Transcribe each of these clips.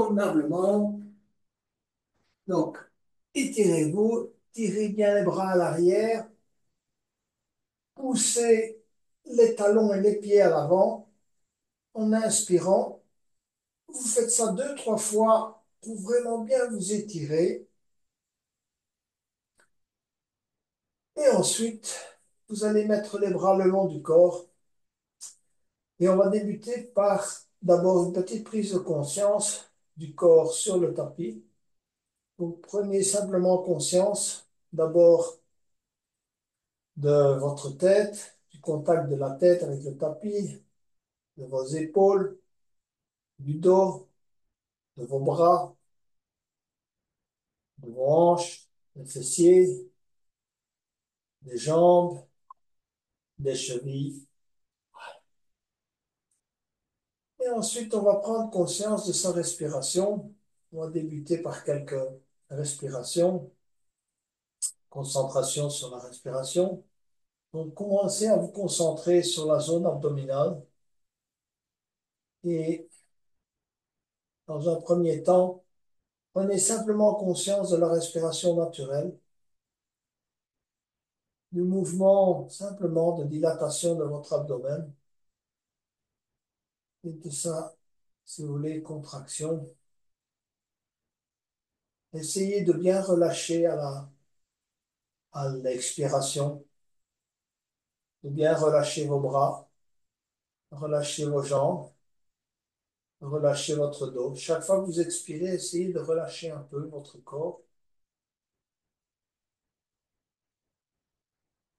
convenablement. Donc, étirez-vous, tirez bien les bras à l'arrière, poussez les talons et les pieds à l'avant en inspirant. Vous faites ça deux, trois fois pour vraiment bien vous étirer. Et ensuite, vous allez mettre les bras le long du corps. Et on va débuter par d'abord une petite prise de conscience du corps sur le tapis. Vous prenez simplement conscience d'abord de votre tête, du contact de la tête avec le tapis, de vos épaules, du dos, de vos bras, de vos hanches, des fessiers, des jambes, des chevilles. Et ensuite, on va prendre conscience de sa respiration. On va débuter par quelques respirations, concentration sur la respiration. Donc, commencez à vous concentrer sur la zone abdominale et dans un premier temps, prenez simplement conscience de la respiration naturelle, du mouvement simplement de dilatation de votre abdomen et de sa, si vous voulez, contraction. Essayez de bien relâcher à l'expiration, de bien relâcher vos bras, relâcher vos jambes, relâcher votre dos. Chaque fois que vous expirez, essayez de relâcher un peu votre corps.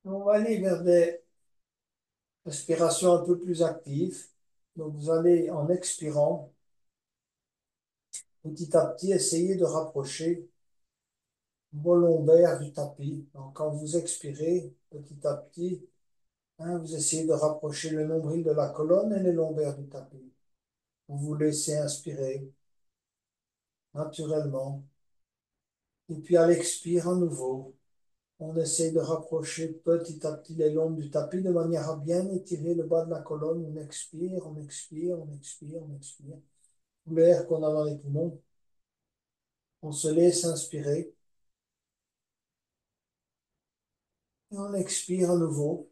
On va aller vers des respirations un peu plus actives. Donc vous allez, en expirant, petit à petit, essayer de rapprocher vos lombaires du tapis. Donc quand vous expirez, petit à petit, hein, vous essayez de rapprocher le nombril de la colonne et les lombaires du tapis. Vous vous laissez inspirer naturellement. Et puis à l'expire à nouveau, on essaie de rapprocher petit à petit les lombes du tapis de manière à bien étirer le bas de la colonne. On expire, on expire, on expire, on expire. Tout l'air qu'on a dans les poumons, on se laisse inspirer et on expire à nouveau.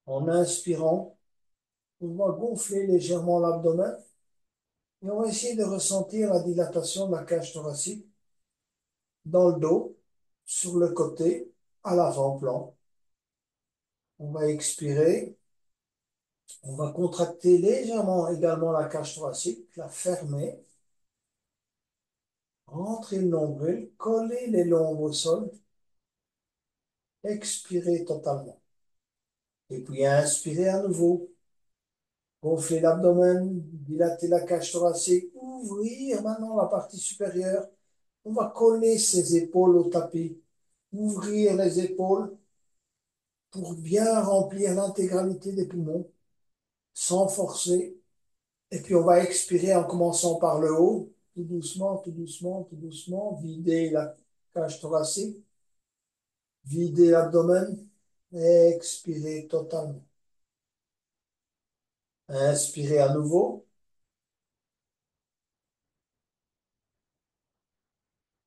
En inspirant, on va gonfler légèrement l'abdomen et on va essayer de ressentir la dilatation de la cage thoracique dans le dos, sur le côté, à l'avant-plan. On va expirer. On va contracter légèrement également la cage thoracique, la fermer, rentrer le nombril, coller les lombes au sol, expirer totalement. Et puis inspirer à nouveau, gonfler l'abdomen, dilater la cage thoracique, ouvrir maintenant la partie supérieure. On va coller ses épaules au tapis, ouvrir les épaules pour bien remplir l'intégralité des poumons, sans forcer. Et puis on va expirer en commençant par le haut, tout doucement, tout doucement, tout doucement, vider la cage thoracique, vider l'abdomen, expirer totalement. Inspirez à nouveau.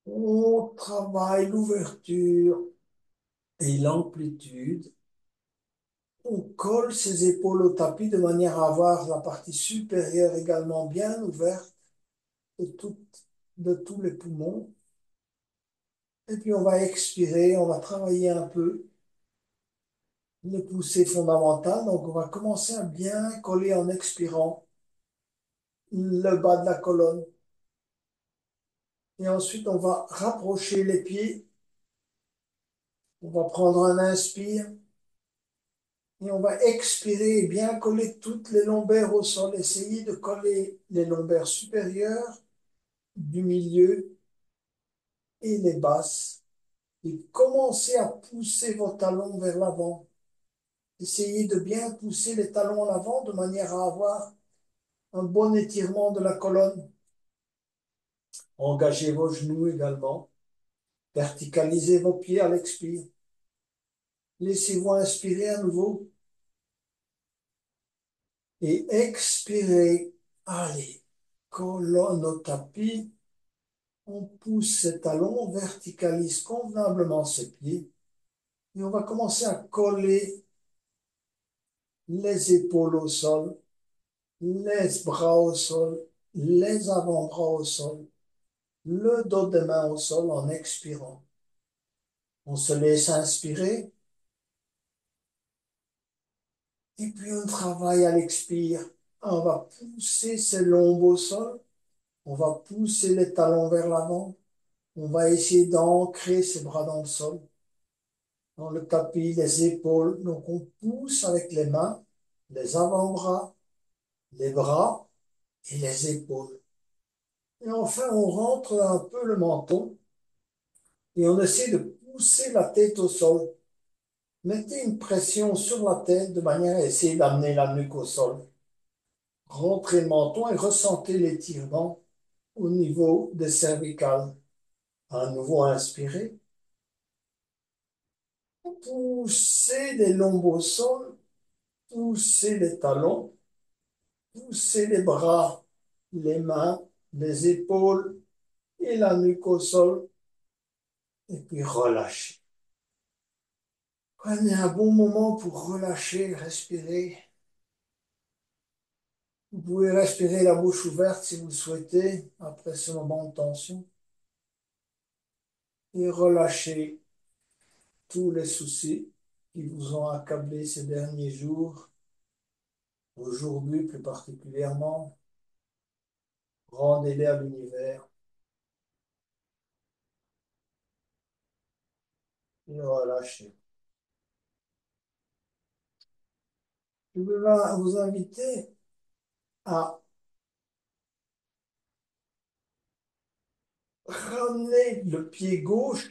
On travaille l'ouverture et l'amplitude. On colle ses épaules au tapis de manière à avoir la partie supérieure également bien ouverte de, de tous les poumons. Et puis on va expirer, on va travailler un peu les poussées fondamentales. Donc, on va commencer à bien coller en expirant le bas de la colonne. Et ensuite, on va rapprocher les pieds. On va prendre un inspire et on va expirer et bien coller toutes les lombaires au sol. Essayez de coller les lombaires supérieures, du milieu et les basses. Et commencez à pousser vos talons vers l'avant. Essayez de bien pousser les talons en avant de manière à avoir un bon étirement de la colonne. Engagez vos genoux également. Verticalisez vos pieds à l'expire. Laissez-vous inspirer à nouveau. Et expirez. Allez, colonne au tapis. On pousse ses talons, on verticalise convenablement ses pieds. Et on va commencer à coller les épaules au sol, les bras au sol, les avant-bras au sol, le dos des mains au sol en expirant. On se laisse inspirer et puis on travaille à l'expire. On va pousser ses lombes au sol, on va pousser les talons vers l'avant, on va essayer d'ancrer ses bras dans le sol, dans le tapis, les épaules. Donc on pousse avec les mains, les avant-bras, les bras et les épaules. Et enfin, on rentre un peu le menton et on essaie de pousser la tête au sol. Mettez une pression sur la tête de manière à essayer d'amener la nuque au sol. Rentrez le menton et ressentez l'étirement au niveau des cervicales. À nouveau, inspirez. Poussez les lombes au sol, poussez les talons, poussez les bras, les mains, les épaules et la nuque au sol. Et puis relâchez. Prenez un bon moment pour relâcher, respirer. Vous pouvez respirer la bouche ouverte si vous le souhaitez après ce moment de tension. Et relâchez tous les soucis qui vous ont accablé ces derniers jours, aujourd'hui plus particulièrement. Rendez-les à l'univers et relâchez. Je vais vous inviter à ramener le pied gauche,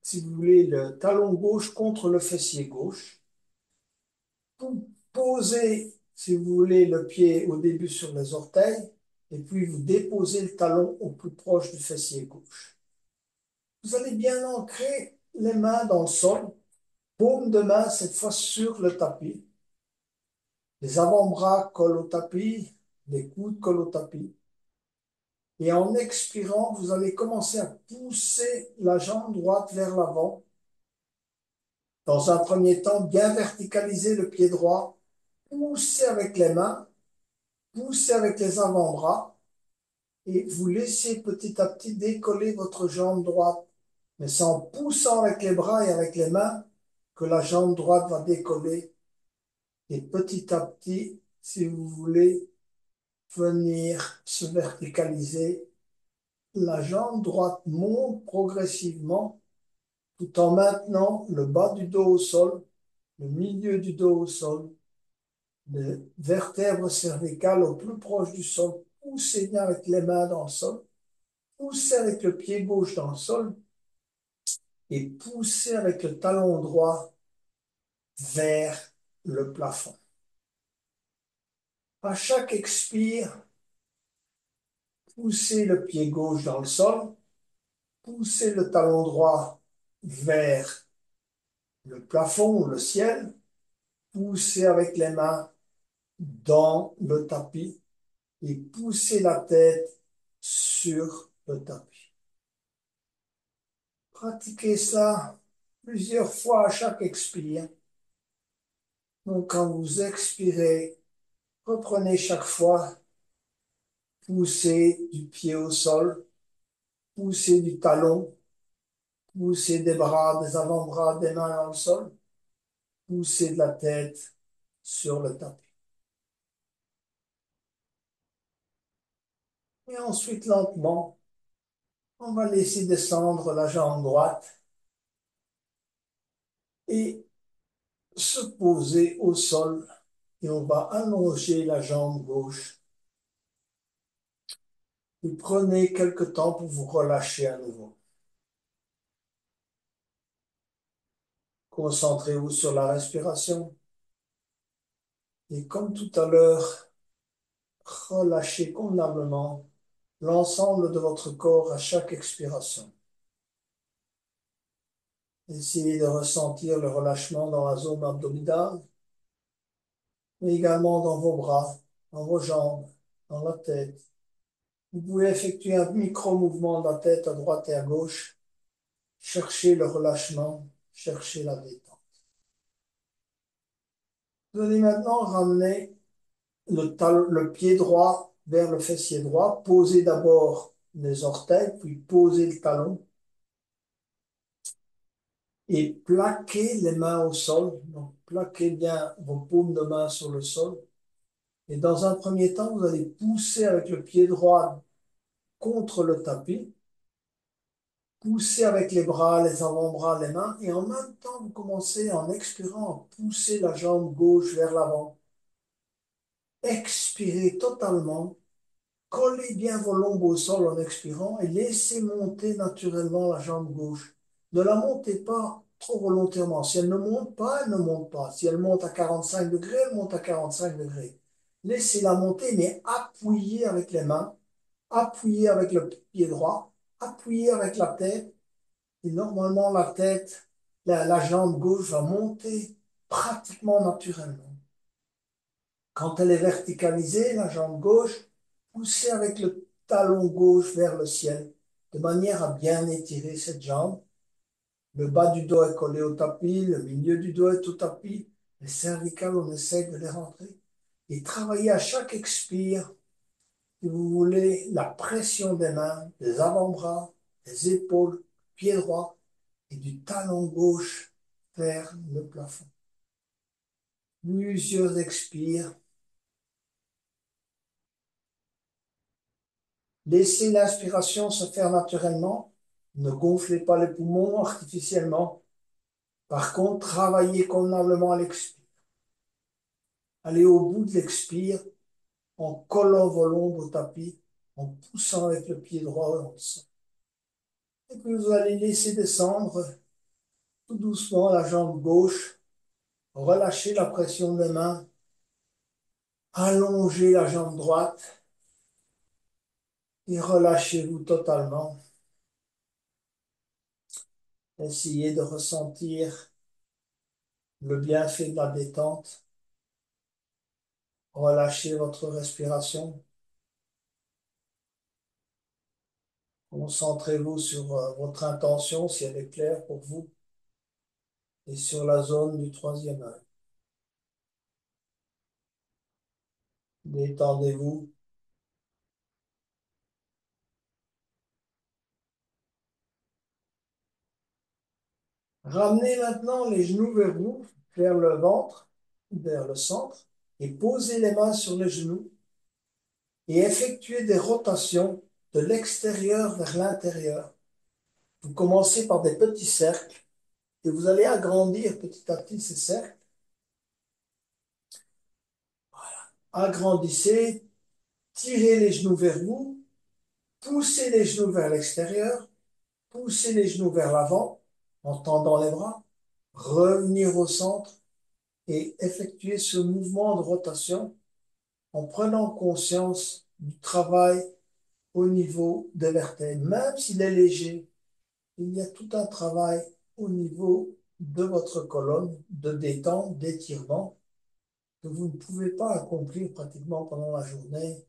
si vous voulez, le talon gauche contre le fessier gauche. Vous posez, si vous voulez, le pied au début sur les orteils et puis vous déposez le talon au plus proche du fessier gauche. Vous allez bien ancrer les mains dans le sol, paume de main cette fois sur le tapis. Les avant-bras collent au tapis, les coudes collent au tapis. Et en expirant, vous allez commencer à pousser la jambe droite vers l'avant. Dans un premier temps, bien verticaliser le pied droit, poussez avec les mains, poussez avec les avant-bras et vous laissez petit à petit décoller votre jambe droite. Mais c'est en poussant avec les bras et avec les mains que la jambe droite va décoller. Et petit à petit, si vous voulez venir se verticaliser, la jambe droite monte progressivement tout en maintenant le bas du dos au sol, le milieu du dos au sol, les vertèbres cervicales au plus proche du sol. Poussez bien avec les mains dans le sol, poussez avec le pied gauche dans le sol et poussez avec le talon droit vers le plafond. À chaque expire, poussez le pied gauche dans le sol, poussez le talon droit vers le plafond ou le ciel, poussez avec les mains dans le tapis et poussez la tête sur le tapis. Pratiquez ça plusieurs fois à chaque expire. Donc, quand vous expirez, reprenez chaque fois, poussez du pied au sol, poussez du talon, poussez des bras, des avant-bras, des mains dans le sol, poussez de la tête sur le tapis. Et ensuite, lentement, on va laisser descendre la jambe droite et se poser au sol et on va allonger la jambe gauche. Et prenez quelque temps pour vous relâcher à nouveau. Concentrez-vous sur la respiration. Et comme tout à l'heure, relâchez convenablement l'ensemble de votre corps à chaque expiration. Essayez de ressentir le relâchement dans la zone abdominale, mais également dans vos bras, dans vos jambes, dans la tête. Vous pouvez effectuer un micro-mouvement de la tête à droite et à gauche. Cherchez le relâchement, cherchez la détente. Vous allez maintenant ramener le pied droit vers le fessier droit. Posez d'abord les orteils, puis posez le talon et plaquez les mains au sol. Donc, plaquez bien vos paumes de main sur le sol. Et dans un premier temps, vous allez pousser avec le pied droit contre le tapis. Poussez avec les bras, les avant-bras, les mains. Et en même temps, vous commencez en expirant à pousser la jambe gauche vers l'avant. Expirez totalement. Collez bien vos lombes au sol en expirant et laissez monter naturellement la jambe gauche. Ne la montez pas trop volontairement. Si elle ne monte pas, elle ne monte pas. Si elle monte à 45 degrés, elle monte à 45 degrés. Laissez-la monter, mais appuyez avec les mains, appuyez avec le pied droit, appuyez avec la tête. Et normalement, la tête, la jambe gauche va monter pratiquement naturellement. Quand elle est verticalisée, la jambe gauche, poussez avec le talon gauche vers le ciel, de manière à bien étirer cette jambe. Le bas du dos est collé au tapis, le milieu du dos est au tapis, les cervicales, on essaie de les rentrer. Et travaillez à chaque expire, si vous voulez, la pression des mains, des avant-bras, des épaules, pied droit et du talon gauche vers le plafond. Plusieurs expires. Laissez l'inspiration se faire naturellement. Ne gonflez pas les poumons artificiellement. Par contre, travaillez convenablement à l'expire. Allez au bout de l'expire en collant vos lombes au tapis, en poussant avec le pied droit dans le sol. Et puis vous allez laisser descendre tout doucement la jambe gauche. Relâchez la pression des mains. Allongez la jambe droite et relâchez-vous totalement. Essayez de ressentir le bienfait de la détente. Relâchez votre respiration. Concentrez-vous sur votre intention, si elle est claire pour vous, et sur la zone du troisième œil. Détendez-vous. Ramenez maintenant les genoux vers vous, vers le ventre, vers le centre, et posez les mains sur les genoux et effectuez des rotations de l'extérieur vers l'intérieur. Vous commencez par des petits cercles et vous allez agrandir petit à petit ces cercles. Agrandissez, tirez les genoux vers vous, poussez les genoux vers l'extérieur, poussez les genoux vers l'avant en tendant les bras, revenir au centre et effectuer ce mouvement de rotation en prenant conscience du travail au niveau des vertèbres. Même s'il est léger, il y a tout un travail au niveau de votre colonne, de détente, d'étirement, que vous ne pouvez pas accomplir pratiquement pendant la journée,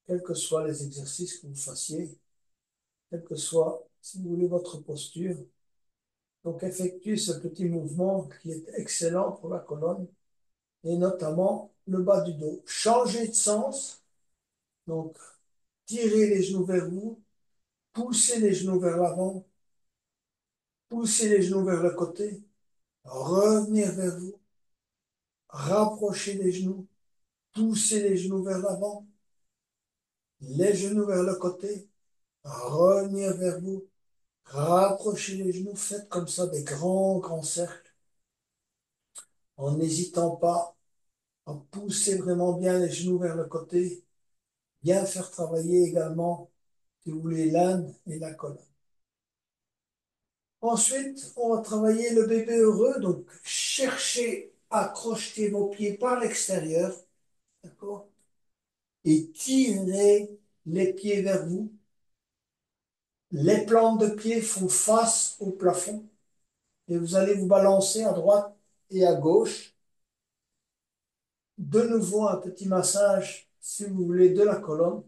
quels que soient les exercices que vous fassiez, quelle que soit, si vous voulez, votre posture. Donc, effectuez ce petit mouvement qui est excellent pour la colonne et notamment le bas du dos. Changez de sens, donc tirez les genoux vers vous, poussez les genoux vers l'avant, poussez les genoux vers le côté, revenir vers vous, rapprochez les genoux, poussez les genoux vers l'avant, les genoux vers le côté, revenir vers vous, rapprochez les genoux, faites comme ça des grands, grands cercles, en n'hésitant pas à pousser vraiment bien les genoux vers le côté, bien faire travailler également, si vous voulez, l'âne et la colonne. Ensuite, on va travailler le bébé heureux, donc cherchez à crocheter vos pieds par l'extérieur, d'accord? Et tirez les pieds vers vous. Les plantes de pied font face au plafond et vous allez vous balancer à droite et à gauche. De nouveau, un petit massage, si vous voulez, de la colonne.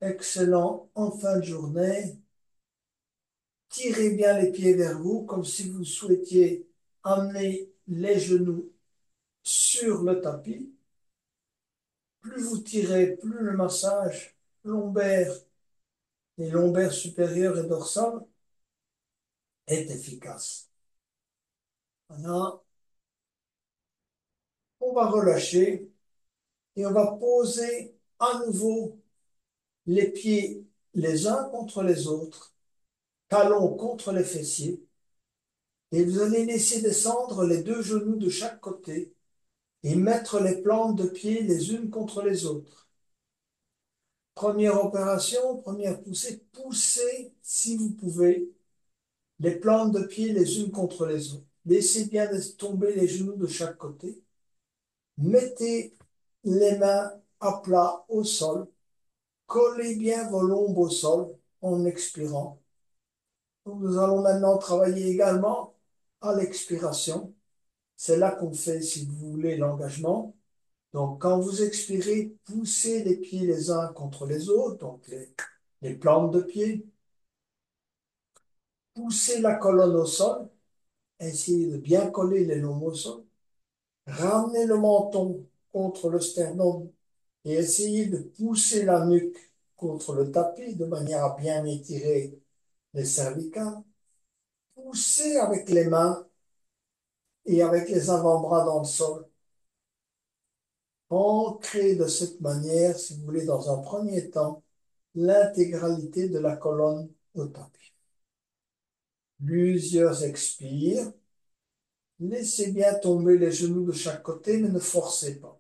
Excellent. En fin de journée, tirez bien les pieds vers vous, comme si vous souhaitiez amener les genoux sur le tapis. Plus vous tirez, plus le massage lombaire et lombaire supérieur et dorsal est efficace. Maintenant, on va relâcher et on va poser à nouveau les pieds les uns contre les autres, talons contre les fessiers, et vous allez laisser descendre les deux genoux de chaque côté et mettre les plantes de pied les unes contre les autres. Première opération, première poussée, poussez si vous pouvez les plantes de pied les unes contre les autres. Laissez bien tomber les genoux de chaque côté. Mettez les mains à plat au sol. Collez bien vos lombes au sol en expirant. Donc, nous allons maintenant travailler également à l'expiration. C'est là qu'on fait, si vous voulez, l'engagement. Donc, quand vous expirez, poussez les pieds les uns contre les autres, donc les plantes de pied. Poussez la colonne au sol. Essayez de bien coller les lombes au sol. Ramenez le menton contre le sternum et essayez de pousser la nuque contre le tapis de manière à bien étirer les cervicales. Poussez avec les mains et avec les avant-bras dans le sol. Ancrez de cette manière, si vous voulez, dans un premier temps, l'intégralité de la colonne au tapis. Plusieurs expires. Laissez bien tomber les genoux de chaque côté, mais ne forcez pas.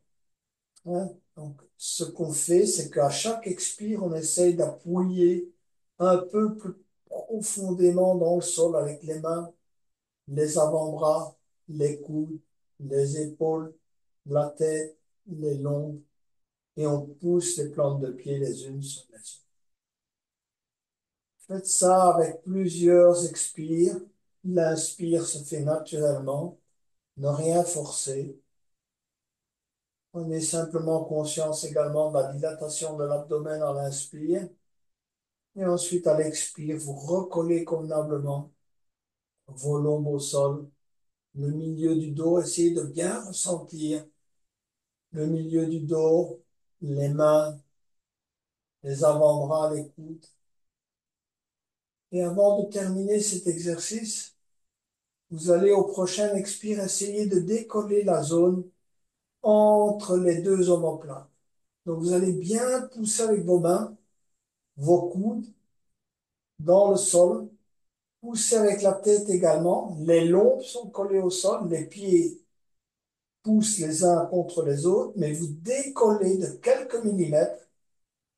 Hein. Donc, ce qu'on fait, c'est qu'à chaque expire, on essaye d'appuyer un peu plus profondément dans le sol avec les mains, les avant-bras, les coudes, les épaules, la tête, les lombes, et on pousse les plantes de pied les unes sur les autres. Faites ça avec plusieurs expires. L'inspire se fait naturellement, ne rien forcer. Prenez simplement conscience également de la dilatation de l'abdomen à l'inspire. Et ensuite, à l'expire, vous recollez convenablement vos lombes au sol, le milieu du dos. Essayez de bien ressentir le milieu du dos, les mains, les avant-bras, les coudes. Et avant de terminer cet exercice, vous allez au prochain expire essayer de décoller la zone entre les deux omoplates. Donc vous allez bien pousser avec vos mains, vos coudes dans le sol. Poussez avec la tête également. Les lombes sont collées au sol, les pieds poussent les uns contre les autres, mais vous décollez de quelques millimètres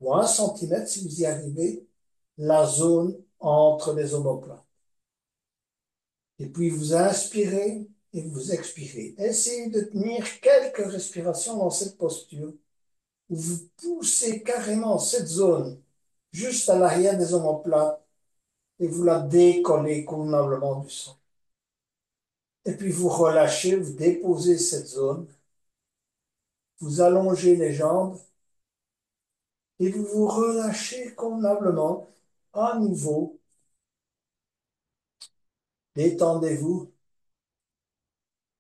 ou 1 centimètre si vous y arrivez, la zone entre les omoplates. Et puis vous inspirez et vous expirez. Essayez de tenir quelques respirations dans cette posture où vous poussez carrément cette zone juste à l'arrière des omoplates et vous la décollez convenablement du sol. Et puis vous relâchez, vous déposez cette zone, vous allongez les jambes et vous vous relâchez convenablement. À nouveau, détendez-vous,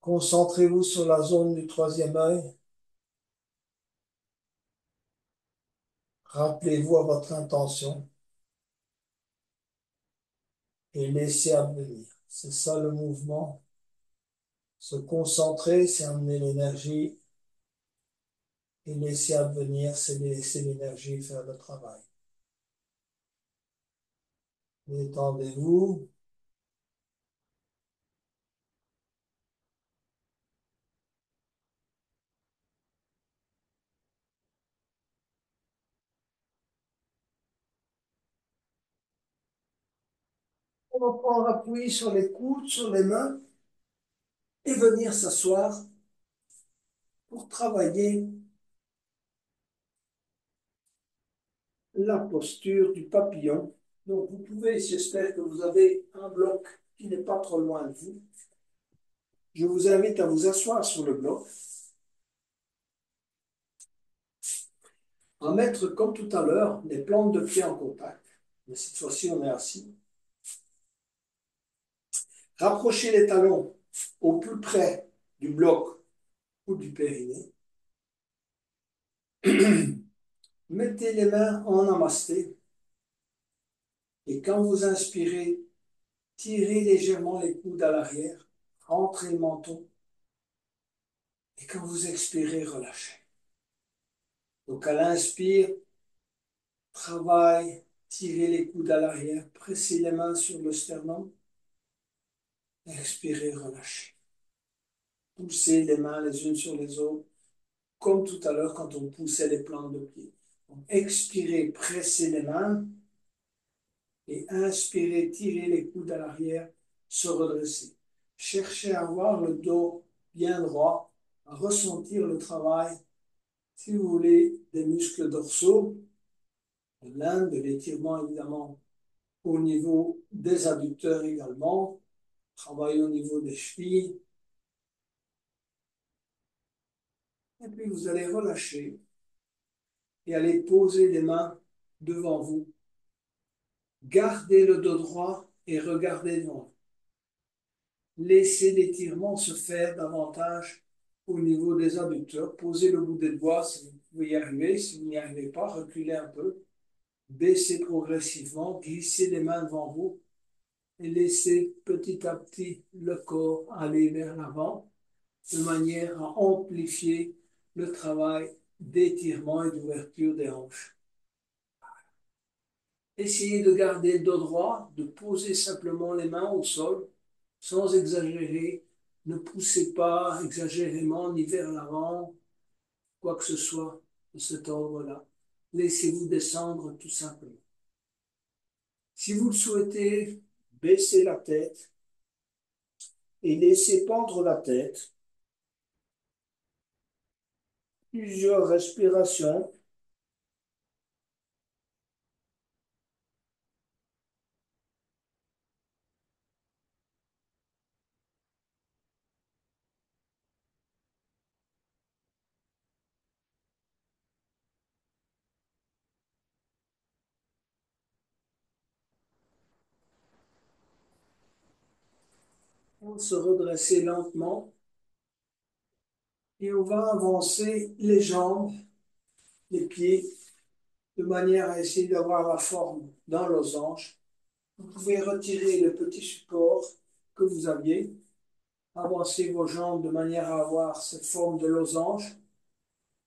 concentrez-vous sur la zone du troisième œil. Rappelez-vous à votre intention et laissez advenir. C'est ça le mouvement. Se concentrer, c'est amener l'énergie et laisser advenir, c'est laisser l'énergie faire le travail. Détendez-vous. On va prendre appui sur les coudes, sur les mains et venir s'asseoir pour travailler la posture du papillon. Donc, vous pouvez, j'espère que vous avez un bloc qui n'est pas trop loin de vous. Je vous invite à vous asseoir sur le bloc On va mettre, comme tout à l'heure, les plantes de pied en contact. Mais cette fois-ci, on est assis. Rapprochez les talons au plus près du bloc ou du périnée. Mettez les mains en namasté. Et quand vous inspirez, tirez légèrement les coudes à l'arrière. Rentrez le menton. Et quand vous expirez, relâchez. Donc à l'inspire, travail, tirez les coudes à l'arrière, pressez les mains sur le sternum. Expirez, relâchez. Poussez les mains les unes sur les autres, comme tout à l'heure quand on poussait les plantes de pied. Donc, expirez, pressez les mains et inspirez, tirez les coudes à l'arrière, se redresser. Cherchez à avoir le dos bien droit, à ressentir le travail. Si vous voulez des muscles dorsaux, de l'Inde, de l'étirement évidemment au niveau des adducteurs également, travailler au niveau des chevilles. Et puis vous allez relâcher et allez poser les mains devant vous. Gardez le dos droit et regardez devant. Laissez l'étirement se faire davantage au niveau des adducteurs. Posez le bout des doigts si vous pouvez y arriver. Si vous n'y arrivez pas, reculez un peu. Baissez progressivement, glissez les mains devant vous et laissez petit à petit le corps aller vers l'avant de manière à amplifier le travail d'étirement et d'ouverture des hanches. Essayez de garder le dos droit, de poser simplement les mains au sol, sans exagérer. Ne poussez pas exagérément ni vers l'avant, quoi que ce soit de cet ordre-là. Laissez-vous descendre tout simplement. Si vous le souhaitez, baissez la tête et laissez pendre la tête. Plusieurs respirations. On se redresser lentement et on va avancer les jambes, les pieds, de manière à essayer d'avoir la forme d'un losange. Vous pouvez retirer le petit support que vous aviez, avancer vos jambes de manière à avoir cette forme de losange,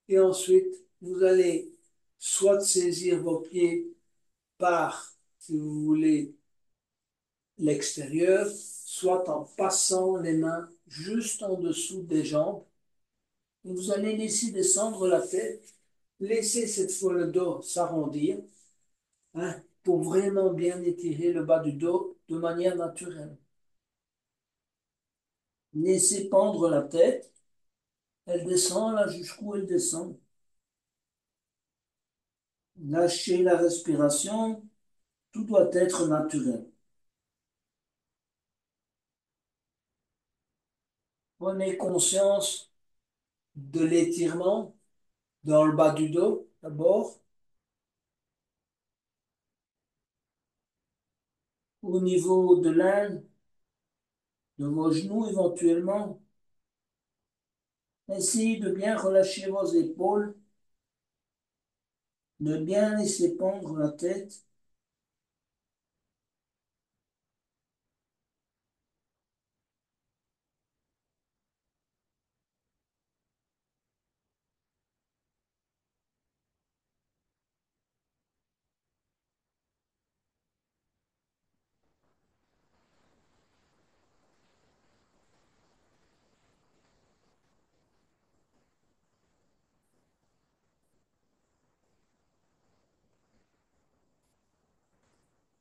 et ensuite vous allez soit saisir vos pieds par, si vous voulez, l'extérieur, soit en passant les mains juste en dessous des jambes. Et vous allez laisser descendre la tête, laisser cette fois le dos s'arrondir, hein, pour vraiment bien étirer le bas du dos de manière naturelle. Laissez pendre la tête, elle descend là jusqu'où elle descend. Lâchez la respiration, tout doit être naturel. Prenez conscience de l'étirement dans le bas du dos d'abord, au niveau de l'âne, de vos genoux éventuellement. Essayez de bien relâcher vos épaules, de bien laisser pendre la tête.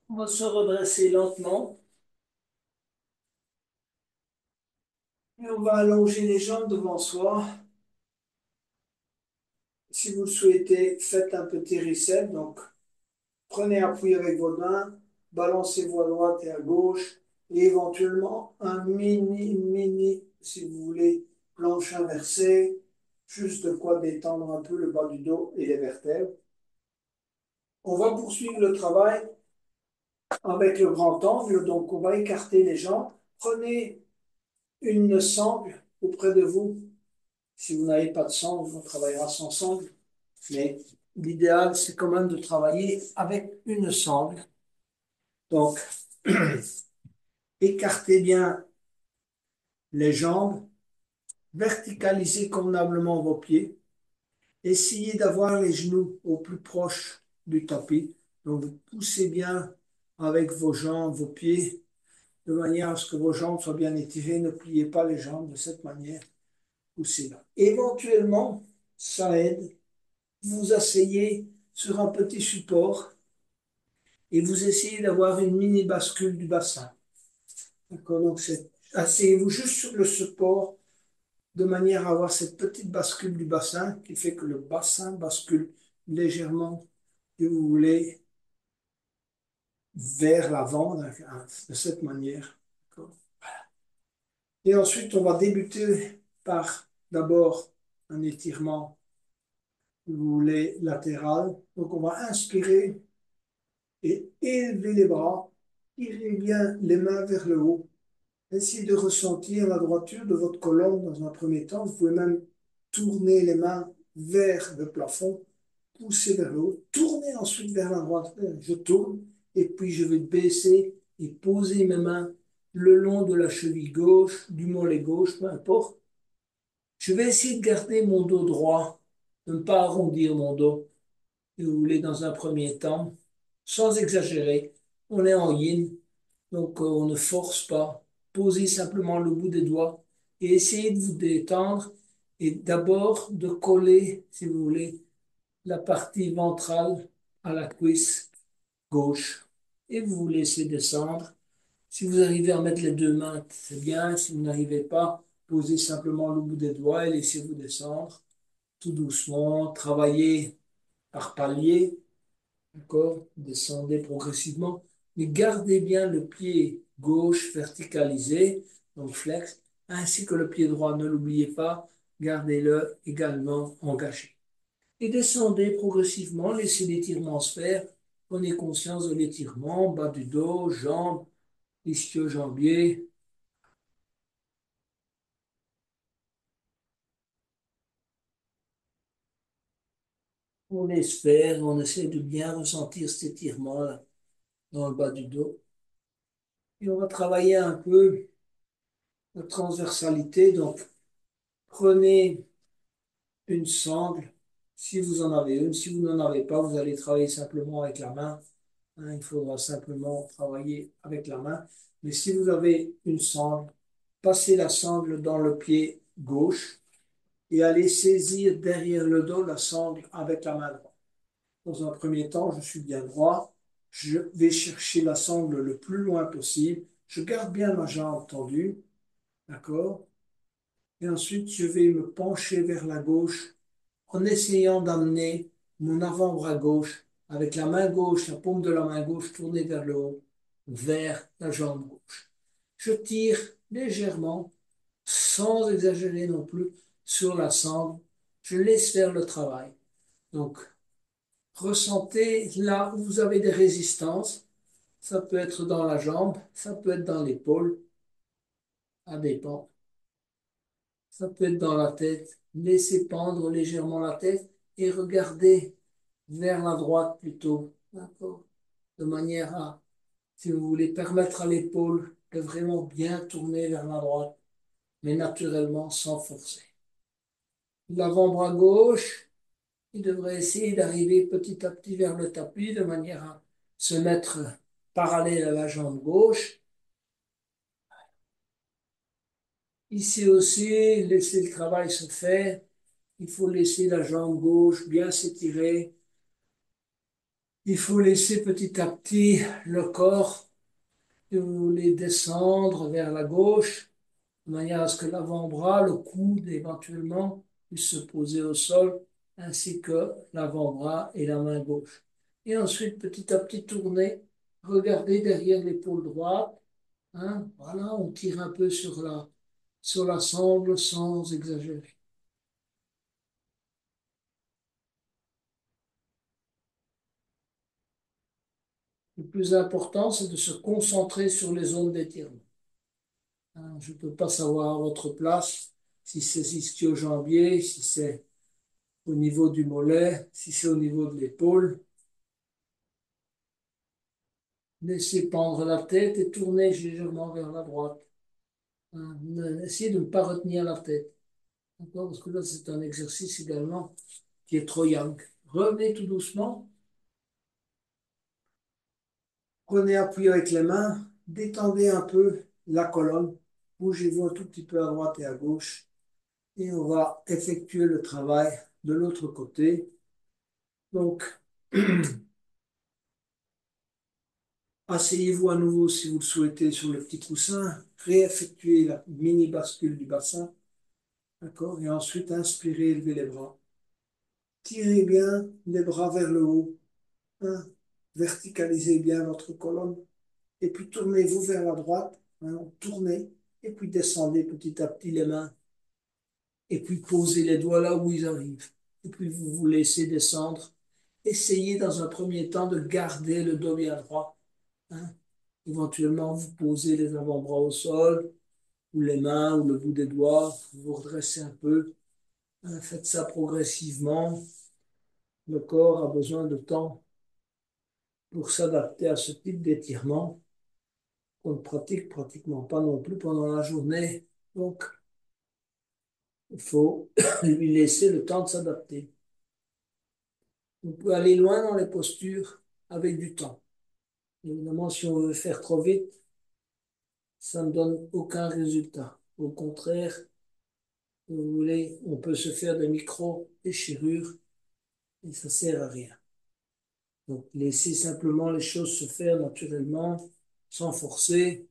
On va se redresser lentement et on va allonger les jambes devant soi. Si vous le souhaitez, faites un petit reset. Donc, prenez appui avec vos mains, balancez vos à droite et à gauche, et éventuellement un mini, si vous voulez, planche inversée, juste de quoi détendre un peu le bas du dos et les vertèbres. On va poursuivre le travail avec le grand angle, donc on va écarter les jambes. Prenez une sangle auprès de vous. Si vous n'avez pas de sangle, on travaillera sans sangle. Mais l'idéal, c'est quand même de travailler avec une sangle. Donc, écartez bien les jambes, verticalisez convenablement vos pieds. Essayez d'avoir les genoux au plus proche du tapis. Donc, vous poussez bien avec vos jambes, vos pieds, de manière à ce que vos jambes soient bien étirées. Ne pliez pas les jambes de cette manière. Poussez là. Éventuellement, ça aide. Vous asseyez sur un petit support et vous essayez d'avoir une mini bascule du bassin. D'accord? Donc, asseyez-vous juste sur le support de manière à avoir cette petite bascule du bassin qui fait que le bassin bascule légèrement, si vous voulez, vers l'avant de cette manière. D'accord? Et ensuite, on va débuter par d'abord un étirement, si vous voulez, latéral. Donc, on va inspirer et élever les bras, tirez bien les mains vers le haut. Essayez de ressentir la droiture de votre colonne dans un premier temps. Vous pouvez même tourner les mains vers le plafond, pousser vers le haut, tourner ensuite vers la droite. Je tourne et puis je vais baisser et poser mes mains le long de la cheville gauche, du mollet gauche, peu importe. Je vais essayer de garder mon dos droit, de ne pas arrondir mon dos, si vous voulez, dans un premier temps, sans exagérer. On est en yin, donc on ne force pas. Posez simplement le bout des doigts et essayez de vous détendre et d'abord de coller, si vous voulez, la partie ventrale à la cuisse gauche. Et vous vous laissez descendre. Si vous arrivez à mettre les deux mains, c'est bien. Si vous n'arrivez pas, posez simplement le bout des doigts et laissez-vous descendre tout doucement. Travaillez par paliers. D'accord? Descendez progressivement, mais gardez bien le pied gauche verticalisé, donc flex, ainsi que le pied droit. Ne l'oubliez pas, gardez-le également engagé. Et descendez progressivement, laissez l'étirement se faire. Prenez conscience de l'étirement, bas du dos, jambes, ischio-jambier. On laisse faire, on essaie de bien ressentir cet étirement là, dans le bas du dos. Et on va travailler un peu la transversalité. Donc, prenez une sangle, si vous en avez une. Si vous n'en avez pas, vous allez travailler simplement avec la main. Hein, il faudra simplement travailler avec la main. Mais si vous avez une sangle, passez la sangle dans le pied gauche et allez saisir derrière le dos la sangle avec la main droite. Dans un premier temps, je suis bien droit. Je vais chercher la sangle le plus loin possible. Je garde bien ma jambe tendue. D'accord? Et ensuite, je vais me pencher vers la gauche en essayant d'amener mon avant-bras gauche avec la main gauche, la paume de la main gauche tournée vers le haut, vers la jambe gauche. Je tire légèrement, sans exagérer non plus, sur la sangle. Je laisse faire le travail. Donc, ressentez là où vous avez des résistances. Ça peut être dans la jambe, ça peut être dans l'épaule, ça dépend. Ça peut être dans la tête. Laissez pendre légèrement la tête et regardez vers la droite plutôt. D'accord? De manière à, si vous voulez, permettre à l'épaule de vraiment bien tourner vers la droite, mais naturellement sans forcer. L'avant-bras gauche, il devrait essayer d'arriver petit à petit vers le tapis de manière à se mettre parallèle à la jambe gauche. Ici aussi, laissez le travail se faire. Il faut laisser la jambe gauche bien s'étirer. Il faut laisser petit à petit le corps, si vous voulez, descendre vers la gauche, de manière à ce que l'avant-bras, le coude éventuellement, puisse se poser au sol, ainsi que l'avant-bras et la main gauche. Et ensuite, petit à petit, tourner, regardez derrière l'épaule droite. Hein, voilà, on tire un peu sur la sangle sans exagérer. Le plus important, c'est de se concentrer sur les zones d'étirement. Hein, je ne peux pas savoir à votre place si c'est ischio-jambier, si c'est au niveau du mollet, si c'est au niveau de l'épaule. Laissez pendre la tête et tournez légèrement vers la droite. Hein, essayez de ne pas retenir la tête. D'accord? Parce que là, c'est un exercice également qui est trop yang. Revenez tout doucement. Prenez appui avec les mains. Détendez un peu la colonne. Bougez-vous un tout petit peu à droite et à gauche. Et on va effectuer le travail de l'autre côté. Donc, asseyez-vous à nouveau si vous le souhaitez sur le petit coussin. Réeffectuez la mini bascule du bassin. D'accord? Et ensuite, inspirez, levez les bras. Tirez bien les bras vers le haut. Hein. Verticalisez bien votre colonne. Et puis tournez-vous vers la droite. Hein. Tournez. Et puis descendez petit à petit les mains. Et puis posez les doigts là où ils arrivent. Et puis vous vous laissez descendre. Essayez dans un premier temps de garder le dos bien droit. Hein. Éventuellement, vous posez les avant-bras au sol, ou les mains, ou le bout des doigts. Vous vous redressez un peu. Hein. Faites ça progressivement. Le corps a besoin de temps pour s'adapter à ce type d'étirement qu'on ne pratique pratiquement pas non plus pendant la journée. Donc, il faut lui laisser le temps de s'adapter. On peut aller loin dans les postures avec du temps. Évidemment, si on veut faire trop vite, ça ne donne aucun résultat. Au contraire, vous voulez, on peut se faire des micro-déchirures et ça sert à rien. Donc, laissez simplement les choses se faire naturellement, sans forcer.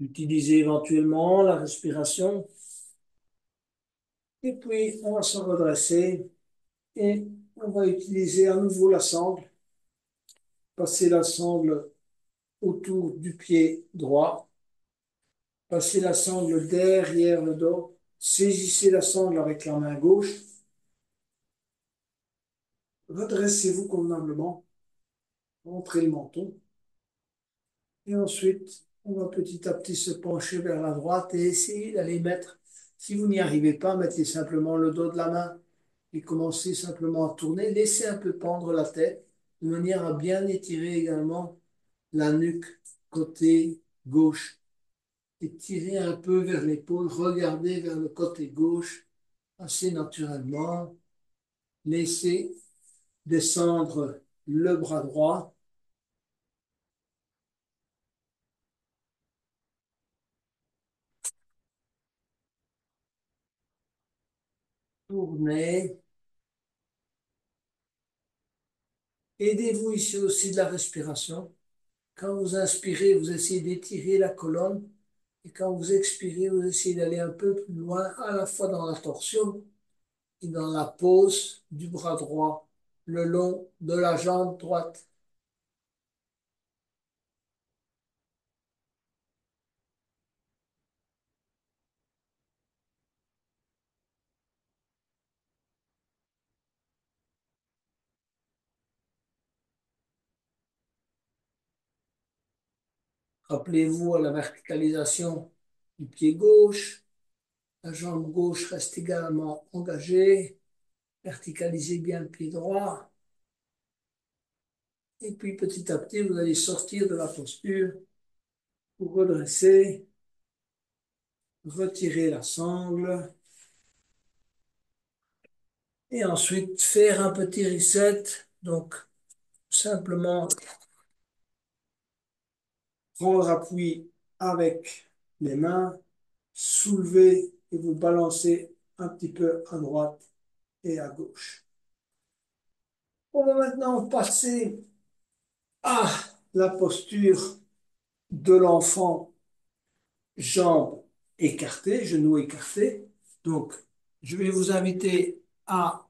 Utilisez éventuellement la respiration. Et puis, on va se redresser et on va utiliser à nouveau la sangle. Passer la sangle autour du pied droit. Passer la sangle derrière le dos. Saisissez la sangle avec la main gauche. Redressez-vous convenablement. Rentrez le menton. Et ensuite, on va petit à petit se pencher vers la droite et essayer d'aller mettre. Si vous n'y arrivez pas, mettez simplement le dos de la main et commencez simplement à tourner. Laissez un peu pendre la tête de manière à bien étirer également la nuque côté gauche. Et tirez un peu vers l'épaule. Regardez vers le côté gauche assez naturellement. Laissez descendre le bras droit. Tournez. Aidez-vous ici aussi de la respiration. Quand vous inspirez, vous essayez d'étirer la colonne. Et quand vous expirez, vous essayez d'aller un peu plus loin, à la fois dans la torsion et dans la pose du bras droit, le long de la jambe droite. Rappelez-vous à la verticalisation du pied gauche. La jambe gauche reste également engagée. Verticalisez bien le pied droit. Et puis petit à petit, vous allez sortir de la posture. Vous redressez. Retirer la sangle et ensuite faire un petit reset. Donc, simplement prendre appui avec les mains, soulever et vous balancer un petit peu à droite et à gauche. On va maintenant passer à la posture de l'enfant, jambes écartées, genoux écartés. Donc, je vais vous inviter à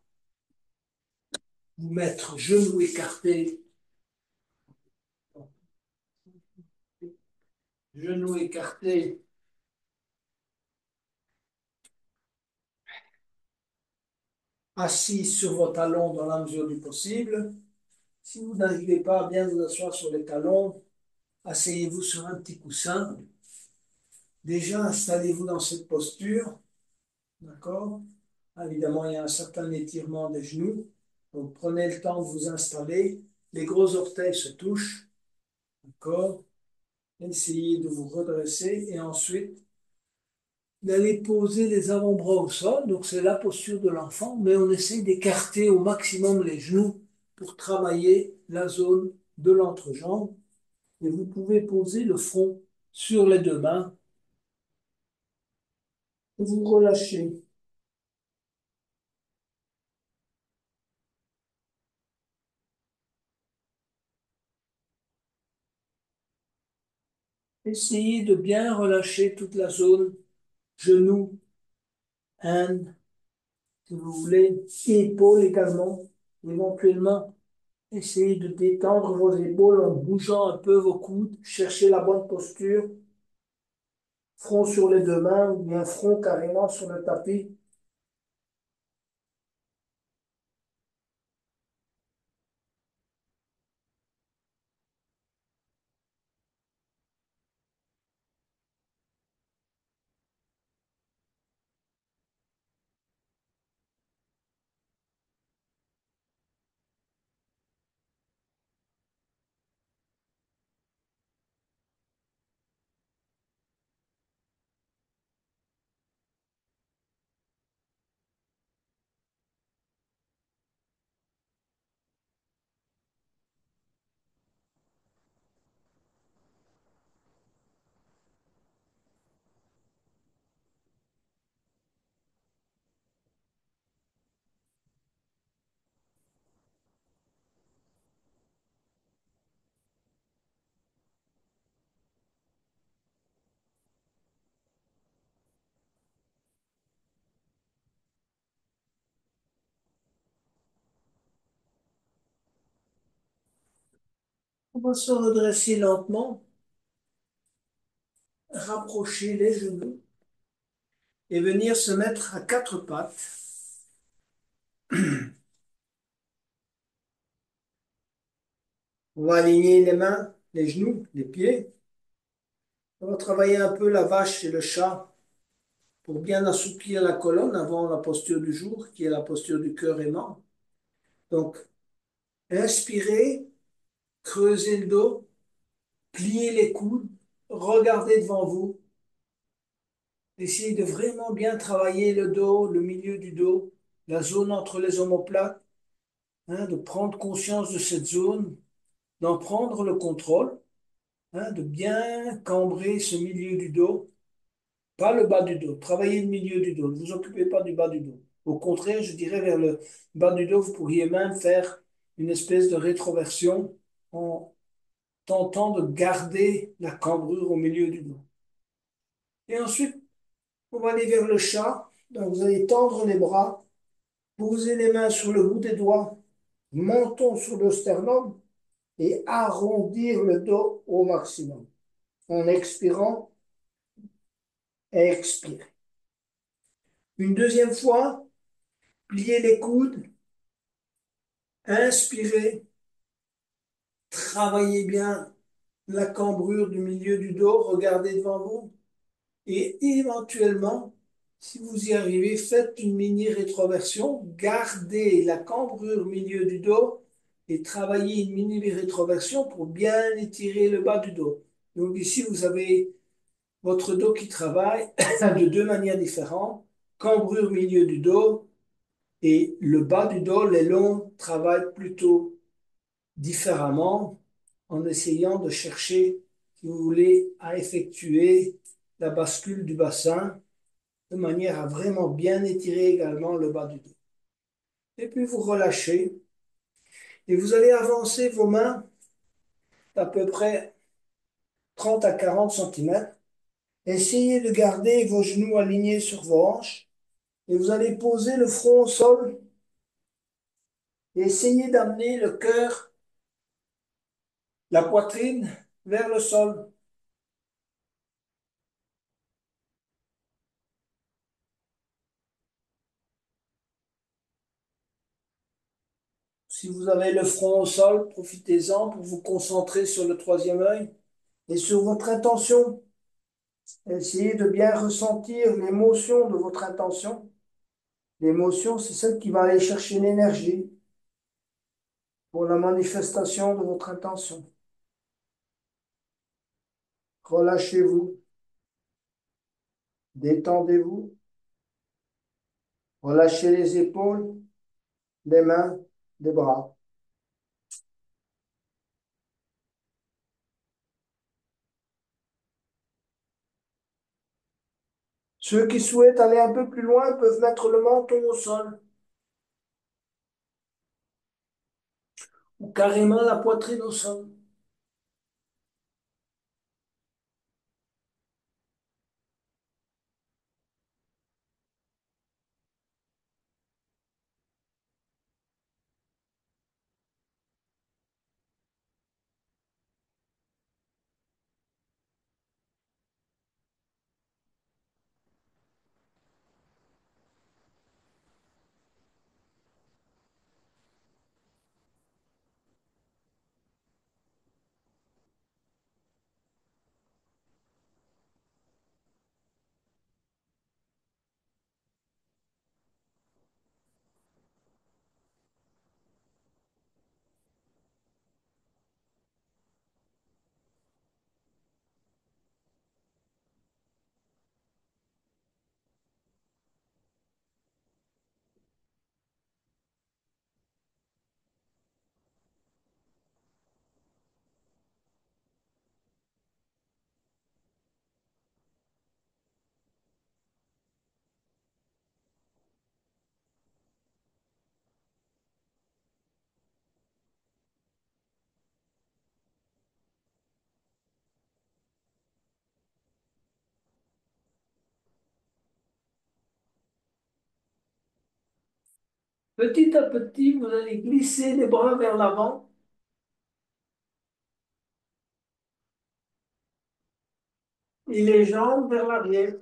vous mettre genoux écartés, genoux écartés assis sur vos talons dans la mesure du possible. Si vous n'arrivez pas à bien vous asseoir sur les talons, asseyez-vous sur un petit coussin. Déjà, installez-vous dans cette posture, d'accord? Évidemment, il y a un certain étirement des genoux. Donc, prenez le temps de vous installer. Les gros orteils se touchent, d'accord? Essayez de vous redresser et ensuite d'aller poser les avant-bras au sol. Donc, c'est la posture de l'enfant, mais on essaie d'écarter au maximum les genoux pour travailler la zone de l'entrejambe. Et vous pouvez poser le front sur les deux mains et vous relâchez. Essayez de bien relâcher toute la zone genoux, hanne, si vous voulez, épaules également. Éventuellement, essayez de détendre vos épaules en bougeant un peu vos coudes. Cherchez la bonne posture. Front sur les deux mains ou bien front carrément sur le tapis. On va se redresser lentement, rapprocher les genoux et venir se mettre à quatre pattes. On va aligner les mains, les genoux, les pieds. On va travailler un peu la vache et le chat pour bien assouplir la colonne avant la posture du jour, qui est la posture du cœur aimant. Donc, inspirez, creusez le dos, pliez les coudes, regardez devant vous. Essayez de vraiment bien travailler le dos, le milieu du dos, la zone entre les omoplates, hein, de prendre conscience de cette zone, d'en prendre le contrôle, hein, de bien cambrer ce milieu du dos, pas le bas du dos. Travaillez le milieu du dos. Ne vous occupez pas du bas du dos. Au contraire, je dirais vers le bas du dos, vous pourriez même faire une espèce de rétroversion en tentant de garder la cambrure au milieu du dos. Et ensuite, on va aller vers le chat. Donc, vous allez tendre les bras, poser les mains sur le bout des doigts, menton sur le sternum et arrondir le dos au maximum. En expirant, expirez. Une deuxième fois, pliez les coudes, inspirez, travaillez bien la cambrure du milieu du dos, regardez devant vous et éventuellement, si vous y arrivez, faites une mini rétroversion, gardez la cambrure milieu du dos et travaillez une mini rétroversion pour bien étirer le bas du dos. Donc ici, vous avez votre dos qui travaille de deux manières différentes. Cambrure milieu du dos et le bas du dos, les longs, travaillent plutôt différemment en essayant de chercher, si vous voulez, à effectuer la bascule du bassin de manière à vraiment bien étirer également le bas du dos. Et puis vous relâchez et vous allez avancer vos mains d'à peu près 30 à 40 centimètres. Essayez de garder vos genoux alignés sur vos hanches et vous allez poser le front au sol et essayer d'amener le cœur, la poitrine vers le sol. Si vous avez le front au sol, profitez-en pour vous concentrer sur le troisième œil et sur votre intention. Essayez de bien ressentir l'émotion de votre intention. L'émotion, c'est celle qui va aller chercher l'énergie pour la manifestation de votre intention. Relâchez-vous, détendez-vous, relâchez les épaules, les mains, les bras. Ceux qui souhaitent aller un peu plus loin peuvent mettre le menton au sol ou carrément la poitrine au sol. Petit à petit, vous allez glisser les bras vers l'avant et les jambes vers l'arrière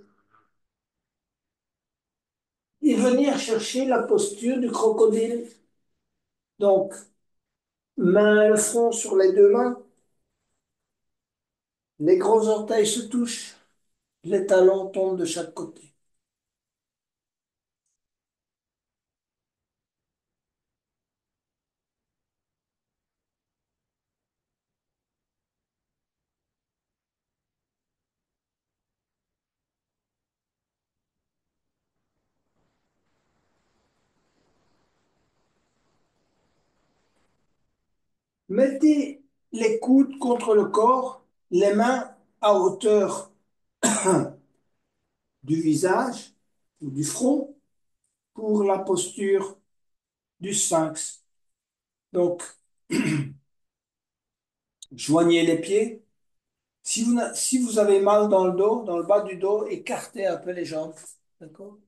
et venir chercher la posture du crocodile. Donc, le front sur les deux mains, les gros orteils se touchent, les talons tombent de chaque côté. Mettez les coudes contre le corps, les mains à hauteur du visage ou du front pour la posture du sphinx. Donc, joignez les pieds. Si vous avez mal dans le dos, dans le bas du dos, écartez un peu les jambes. D'accord?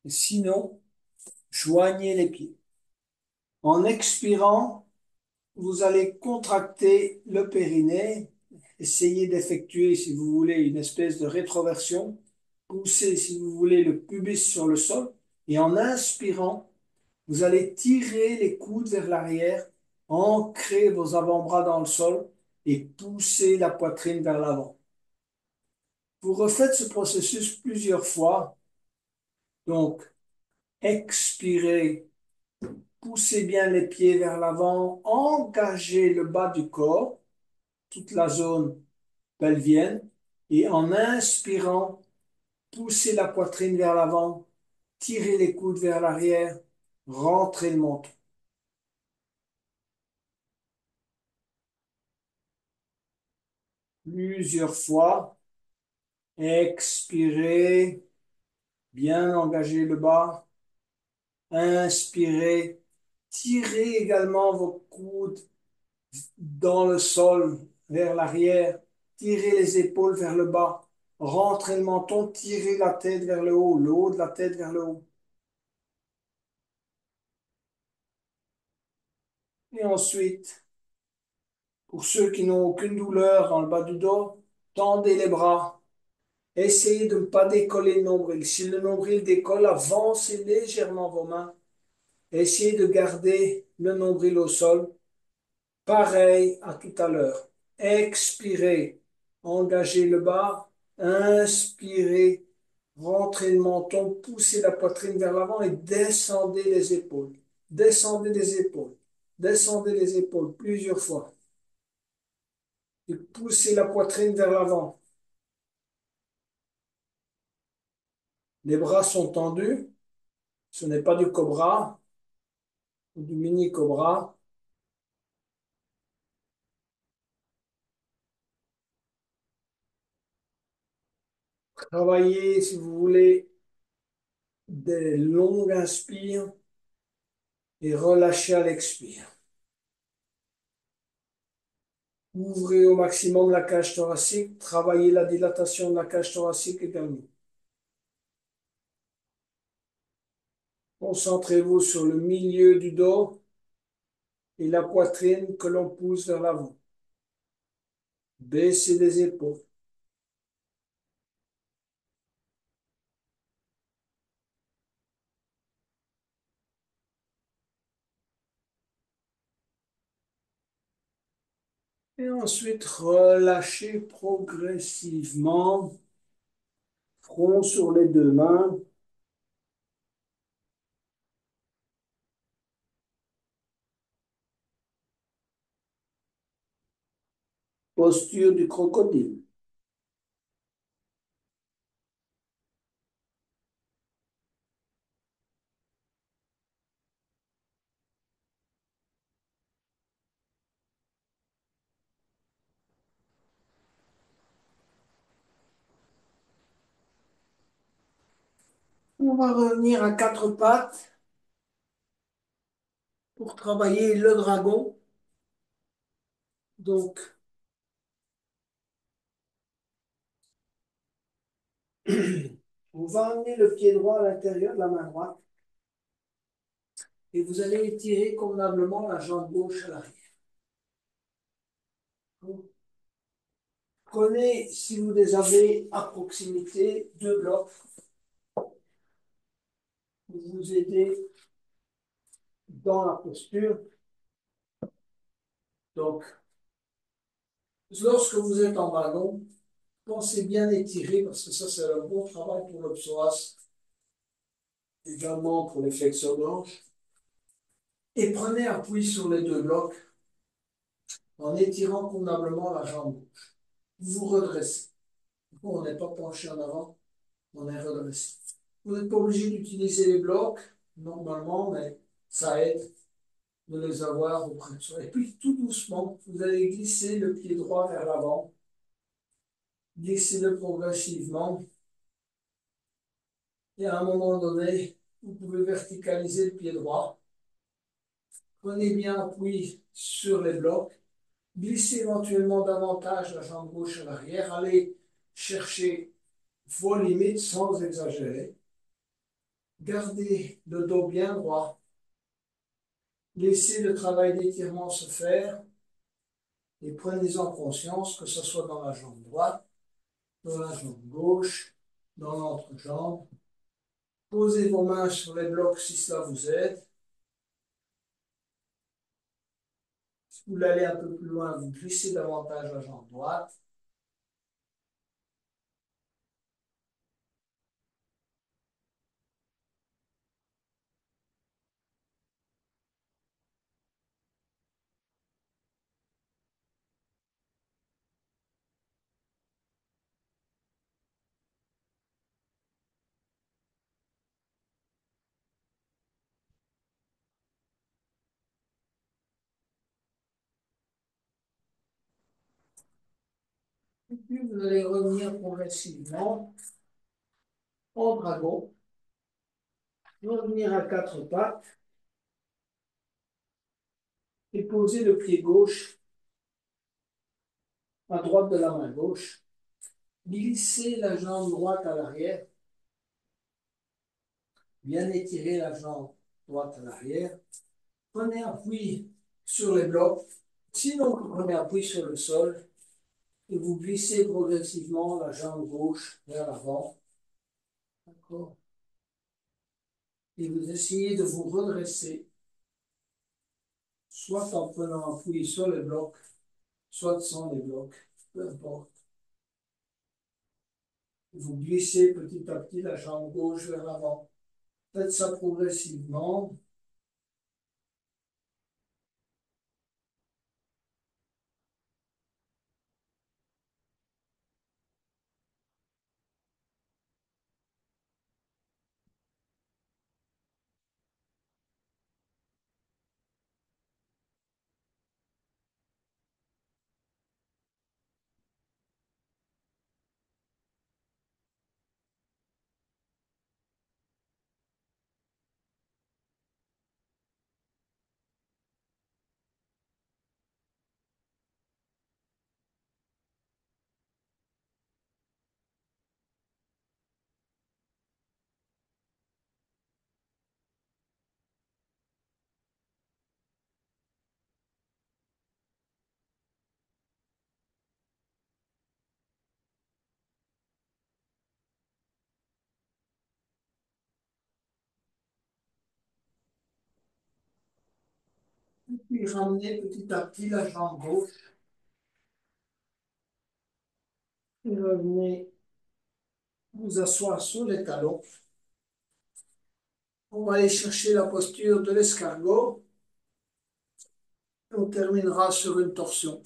Et sinon, joignez les pieds. En expirant, vous allez contracter le périnée. Essayez d'effectuer, si vous voulez, une espèce de rétroversion. Poussez, si vous voulez, le pubis sur le sol. Et en inspirant, vous allez tirer les coudes vers l'arrière, ancrer vos avant-bras dans le sol et pousser la poitrine vers l'avant. Vous refaites ce processus plusieurs fois. Donc, expirez, poussez bien les pieds vers l'avant, engagez le bas du corps, toute la zone pelvienne, et en inspirant, poussez la poitrine vers l'avant, tirez les coudes vers l'arrière, rentrez le menton. Plusieurs fois, expirez, bien engager le bas, inspirez, tirez également vos coudes dans le sol, vers l'arrière, tirez les épaules vers le bas, rentrez le menton, tirez la tête vers le haut de la tête vers le haut. Et ensuite, pour ceux qui n'ont aucune douleur dans le bas du dos, tendez les bras. Essayez de ne pas décoller le nombril. Si le nombril décolle, avancez légèrement vos mains Essayez de garder le nombril au sol, pareil à tout à l'heure. Expirez, engagez le bas, inspirez, rentrez le menton, poussez la poitrine vers l'avant et descendez les épaules. Descendez les épaules. Descendez les épaules plusieurs fois. Et poussez la poitrine vers l'avant. Les bras sont tendus. Ce n'est pas du cobra ou du mini cobra. Travaillez, si vous voulez, des longues inspires et relâchez à l'expire. Ouvrez au maximum la cage thoracique. Travaillez la dilatation de la cage thoracique également. Concentrez-vous sur le milieu du dos et la poitrine que l'on pousse vers l'avant. Baissez les épaules. Et ensuite, relâchez progressivement. Front sur les deux mains. Posture du crocodile. On va revenir à quatre pattes pour travailler le dragon. Donc, on va amener le pied droit à l'intérieur de la main droite et vous allez étirer convenablement la jambe gauche à l'arrière. Prenez, si vous les avez à proximité, deux blocs pour vous aider dans la posture. Donc, lorsque vous êtes en ballon, pensez bien étirer parce que ça, c'est un bon travail pour le psoas, également pour les flexeurs de hanches. Et prenez appui sur les deux blocs en étirant convenablement la jambe gauche. Vous vous redressez. On n'est pas penché en avant, on est redressé. Vous n'êtes pas obligé d'utiliser les blocs, normalement, mais ça aide de les avoir auprès de soi. Et puis, tout doucement, vous allez glisser le pied droit vers l'avant. Glissez-le progressivement. Et à un moment donné, vous pouvez verticaliser le pied droit. Prenez bien appui sur les blocs. Glissez éventuellement davantage la jambe gauche à l'arrière. Allez chercher vos limites sans exagérer. Gardez le dos bien droit. Laissez le travail d'étirement se faire et prenez-en conscience que ce soit dans la jambe droite, dans la jambe gauche, dans l'entrejambe. Posez vos mains sur les blocs si cela vous aide. Si vous voulez aller un peu plus loin, vous glissez davantage la jambe droite. Et puis vous allez revenir progressivement en dragon. Revenir à quatre pattes et poser le pied gauche à droite de la main gauche. Glissez la jambe droite à l'arrière. Bien étirer la jambe droite à l'arrière. Prenez appui sur les blocs. Sinon, vous prenez appui sur le sol et vous glissez progressivement la jambe gauche vers l'avant. D'accord. et vous essayez de vous redresser, soit en prenant appui sur les blocs, soit sans les blocs, peu importe. Vous glissez petit à petit la jambe gauche vers l'avant. Faites ça progressivement. Puis ramenez petit à petit la jambe gauche. Et revenez vous asseoir sur les talons. On va aller chercher la posture de l'escargot. On terminera sur une torsion.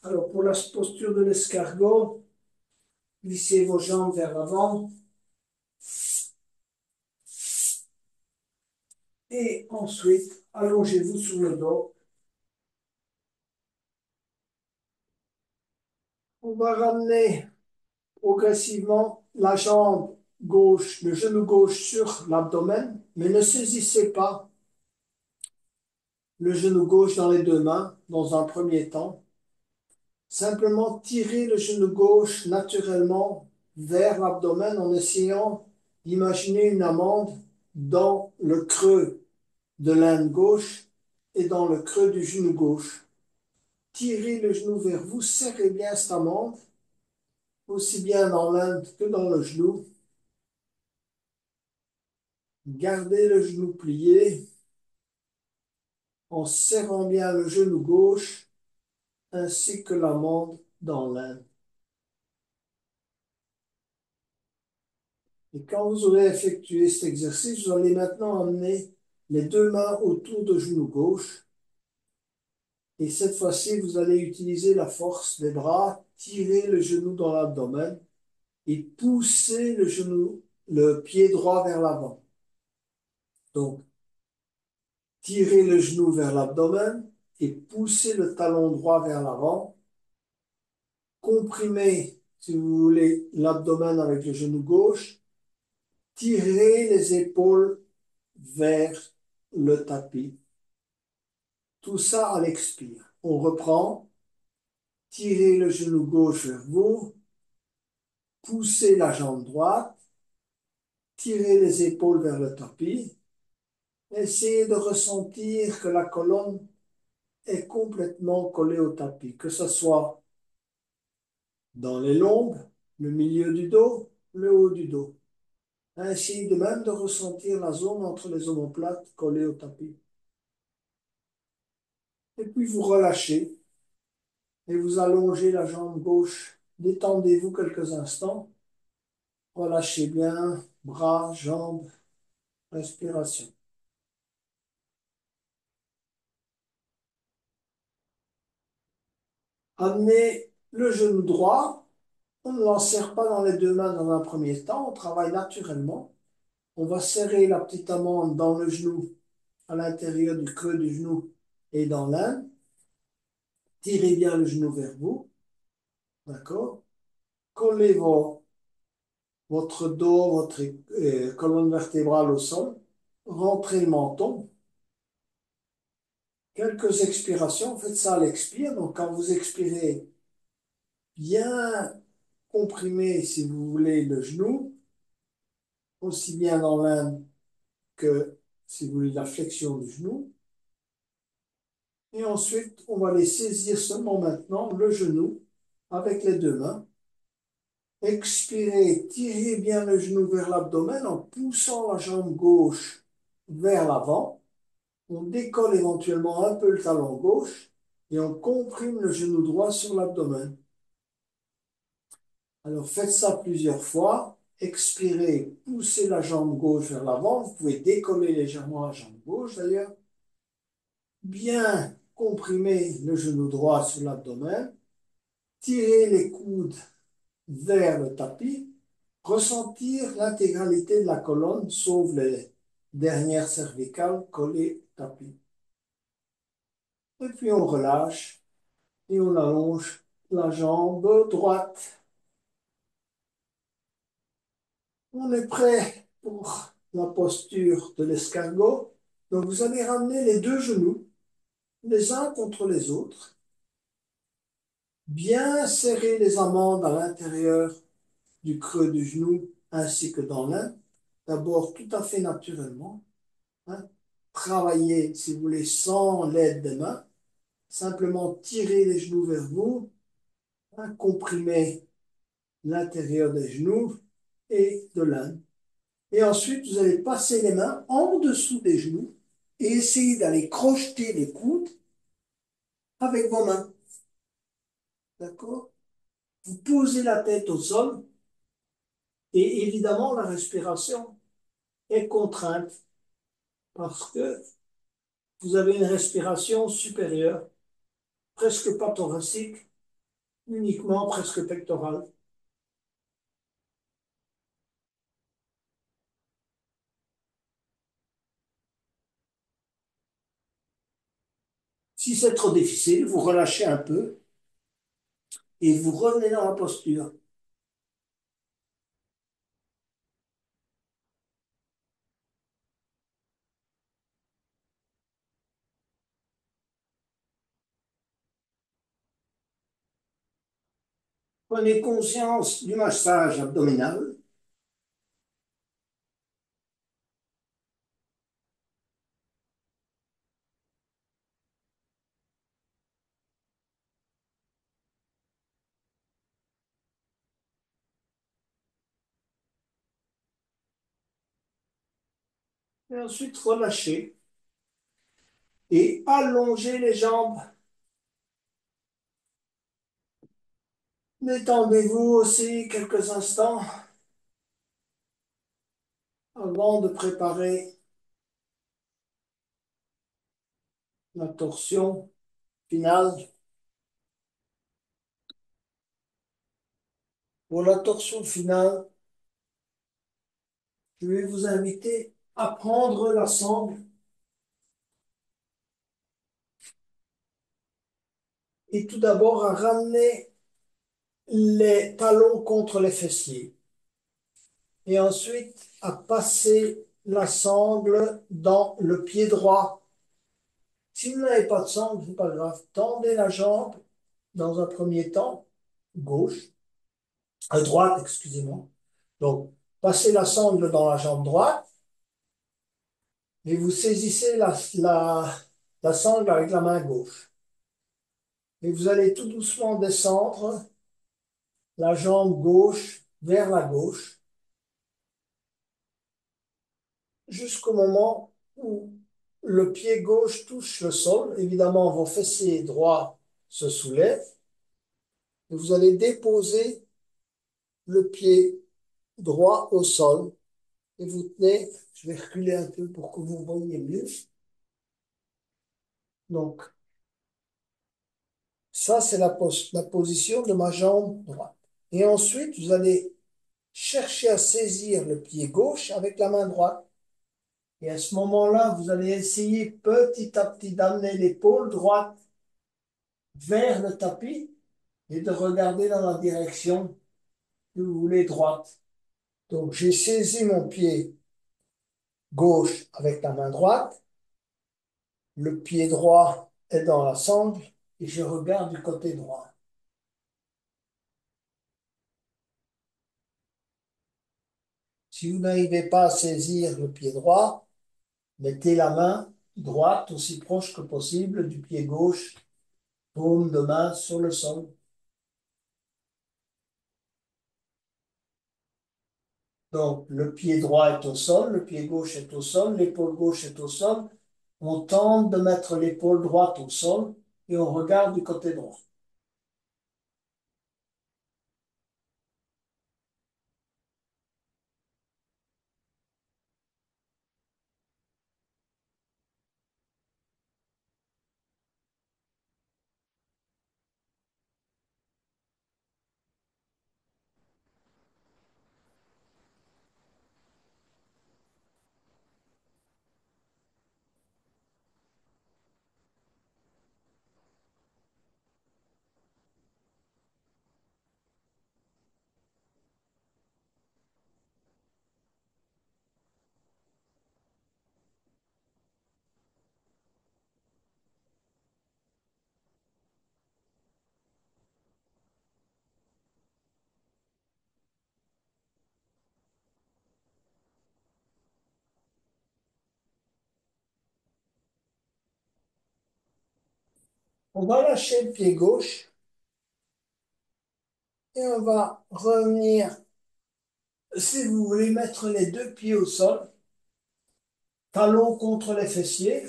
Alors, pour la posture de l'escargot, glissez vos jambes vers l'avant. Et ensuite, allongez-vous sur le dos. On va ramener progressivement la jambe gauche, le genou gauche sur l'abdomen, mais ne saisissez pas le genou gauche dans les deux mains dans un premier temps. Simplement tirez le genou gauche naturellement vers l'abdomen en essayant d'imaginer une amande dans le creux de l'aine gauche et dans le creux du genou gauche. Tirez le genou vers vous, serrez bien cette amande, aussi bien dans l'aine que dans le genou. Gardez le genou plié en serrant bien le genou gauche ainsi que l'amande dans l'aine. Et quand vous aurez effectué cet exercice, vous allez maintenant emmener les deux mains autour du genou gauche. Et cette fois-ci, vous allez utiliser la force des bras, tirer le genou dans l'abdomen et pousser le genou, le pied droit vers l'avant. Donc, tirez le genou vers l'abdomen et poussez le talon droit vers l'avant. Comprimez, si vous voulez, l'abdomen avec le genou gauche. Tirez les épaules vers le tapis. Tout ça à l'expire. On reprend. Tirez le genou gauche vers vous. Poussez la jambe droite. Tirez les épaules vers le tapis. Essayez de ressentir que la colonne est complètement collée au tapis, que ce soit dans les lombes, le milieu du dos, le haut du dos. Essayez de même de ressentir la zone entre les omoplates collées au tapis. Et puis vous relâchez et vous allongez la jambe gauche. Détendez-vous quelques instants. Relâchez bien, bras, jambes, respiration. Amenez le genou droit. On ne l'enserre pas dans les deux mains dans un premier temps. On travaille naturellement. On va serrer la petite amande dans le genou, à l'intérieur du creux du genou et dans l'aine. Tirez bien le genou vers vous. D'accord? Collez votre dos, votre colonne vertébrale au sol. Rentrez le menton. Quelques expirations. Faites ça à l'expire. Donc, quand vous expirez, bien comprimez, si vous voulez, le genou, aussi bien dans l'aine que, si vous voulez, la flexion du genou. Et ensuite, on va les saisir seulement maintenant, le genou, avec les deux mains. Expirez, tirez bien le genou vers l'abdomen en poussant la jambe gauche vers l'avant. On décolle éventuellement un peu le talon gauche et on comprime le genou droit sur l'abdomen. Alors faites ça plusieurs fois. Expirez, poussez la jambe gauche vers l'avant. Vous pouvez décoller légèrement la jambe gauche d'ailleurs. Bien comprimer le genou droit sur l'abdomen. Tirez les coudes vers le tapis. Ressentir l'intégralité de la colonne, sauf les dernières cervicales collées au tapis. Et puis on relâche et on allonge la jambe droite. On est prêt pour la posture de l'escargot. Donc vous allez ramener les deux genoux, les uns contre les autres, bien serrer les amandes à l'intérieur du creux du genou ainsi que dans l'un. D'abord tout à fait naturellement. Hein. Travailler, si vous voulez, sans l'aide des mains. Simplement tirer les genoux vers vous, hein, comprimer l'intérieur des genoux et de l'âne. Et ensuite, vous allez passer les mains en dessous des genoux et essayer d'aller crocheter les coudes avec vos mains. D'accord? Vous posez la tête au sol et évidemment, la respiration est contrainte parce que vous avez une respiration supérieure, presque pas thoracique, uniquement presque pectorale. Si c'est trop difficile, vous relâchez un peu et vous revenez dans la posture. Prenez conscience du massage abdominal. Et ensuite relâchez et allongez les jambes. Détendez-vous aussi quelques instants avant de préparer la torsion finale. Pour la torsion finale, je vais vous inviter à prendre la sangle et tout d'abord à ramener les talons contre les fessiers et ensuite à passer la sangle dans le pied droit. Si vous n'avez pas de sangle, ce n'est pas grave. Tendez la jambe dans un premier temps, gauche, à droite, excusez-moi. Donc, passez la sangle dans la jambe droite et vous saisissez la sangle avec la main gauche. Et vous allez tout doucement descendre la jambe gauche vers la gauche jusqu'au moment où le pied gauche touche le sol. Évidemment, vos fessiers droits se soulèvent et vous allez déposer le pied droit au sol et vous tenez, je vais reculer un peu pour que vous voyez mieux. Donc, ça, c'est la position de ma jambe droite. Et ensuite, vous allez chercher à saisir le pied gauche avec la main droite. Et à ce moment-là, vous allez essayer petit à petit d'amener l'épaule droite vers le tapis et de regarder dans la direction que vous voulez droite. Donc, j'ai saisi mon pied gauche avec la main droite. Le pied droit est dans la sangle et je regarde du côté droit. Si vous n'arrivez pas à saisir le pied droit, mettez la main droite aussi proche que possible du pied gauche, paume de main sur le sol. Donc, le pied droit est au sol, le pied gauche est au sol, l'épaule gauche est au sol. On tente de mettre l'épaule droite au sol et on regarde du côté droit. On va lâcher le pied gauche et on va revenir, si vous voulez, mettre les deux pieds au sol, talons contre les fessiers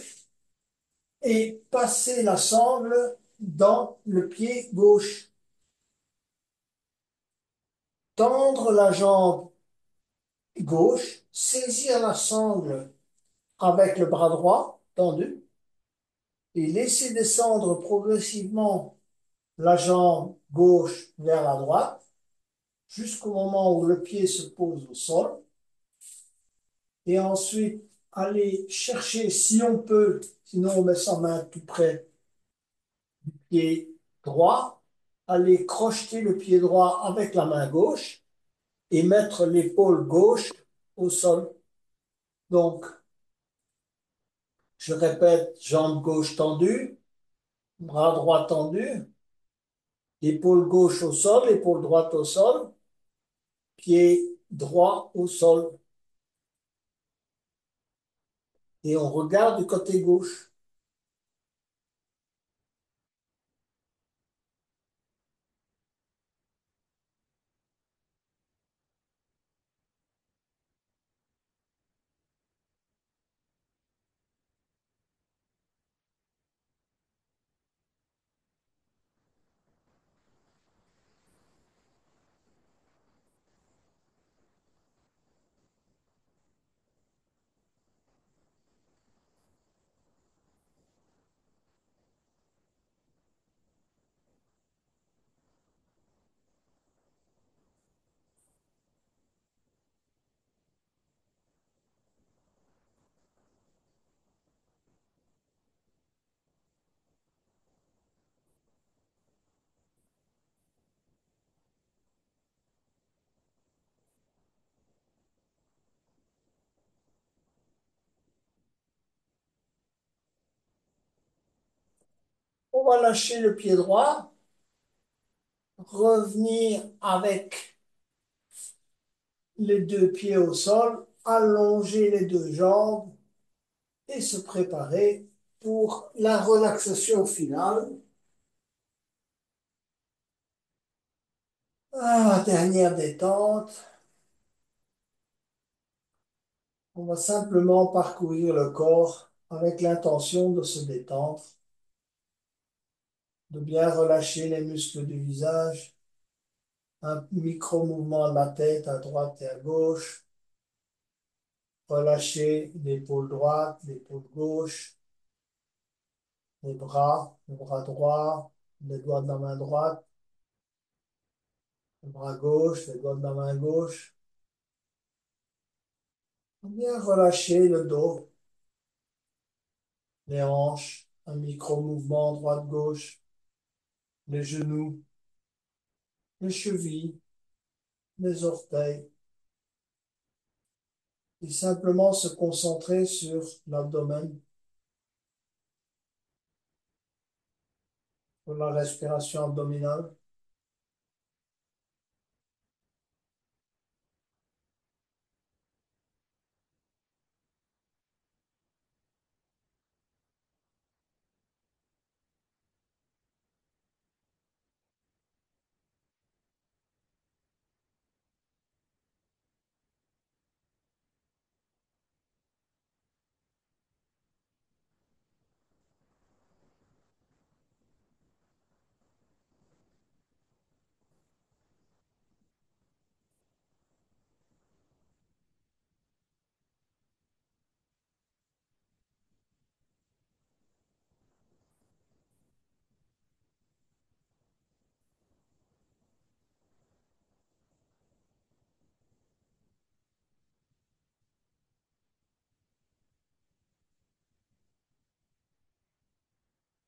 et passer la sangle dans le pied gauche. Tendre la jambe gauche, saisir la sangle avec le bras droit tendu et laisser descendre progressivement la jambe gauche vers la droite jusqu'au moment où le pied se pose au sol. Et ensuite, aller chercher, si on peut, sinon on met sa main tout près du pied droit, aller crocheter le pied droit avec la main gauche et mettre l'épaule gauche au sol. Donc, je répète, jambe gauche tendue, bras droit tendu, épaule gauche au sol, épaule droite au sol, pied droit au sol. Et on regarde du côté gauche. On va lâcher le pied droit, revenir avec les deux pieds au sol, allonger les deux jambes et se préparer pour la relaxation finale. Dernière détente. On va simplement parcourir le corps avec l'intention de se détendre, de bien relâcher les muscles du visage, un micro-mouvement de la tête à droite et à gauche, relâcher l'épaule droite, l'épaule gauche, le bras droit, les doigts de la main droite, le bras gauche, les doigts de la main gauche. Bien relâcher le dos, les hanches, un micro-mouvement droite-gauche, les genoux, les chevilles, les orteils. Et simplement se concentrer sur l'abdomen, sur la respiration abdominale.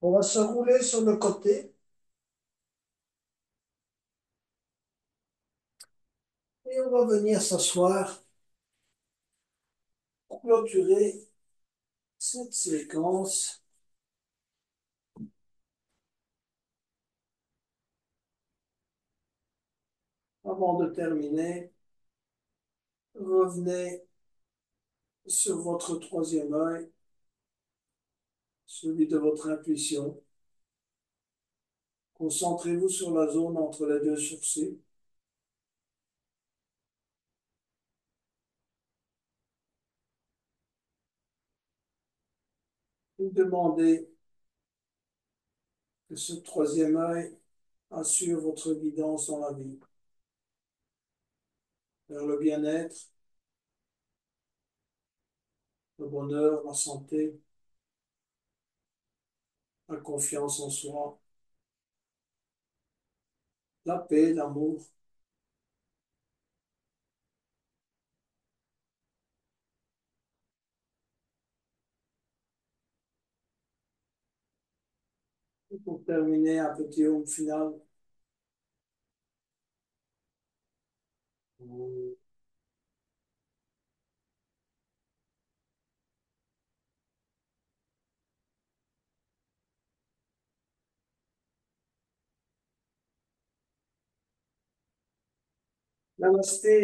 On va se rouler sur le côté et on va venir s'asseoir pour clôturer cette séquence. Avant de terminer, revenez sur votre troisième œil, celui de votre intuition. Concentrez-vous sur la zone entre les deux sourcils. Vous demandez que ce troisième œil assure votre guidance dans la vie, vers le bien-être, le bonheur, la santé, la confiance en soi, la paix, l'amour. Et pour terminer, un petit home final. Namasté,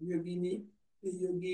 yogini et yogi.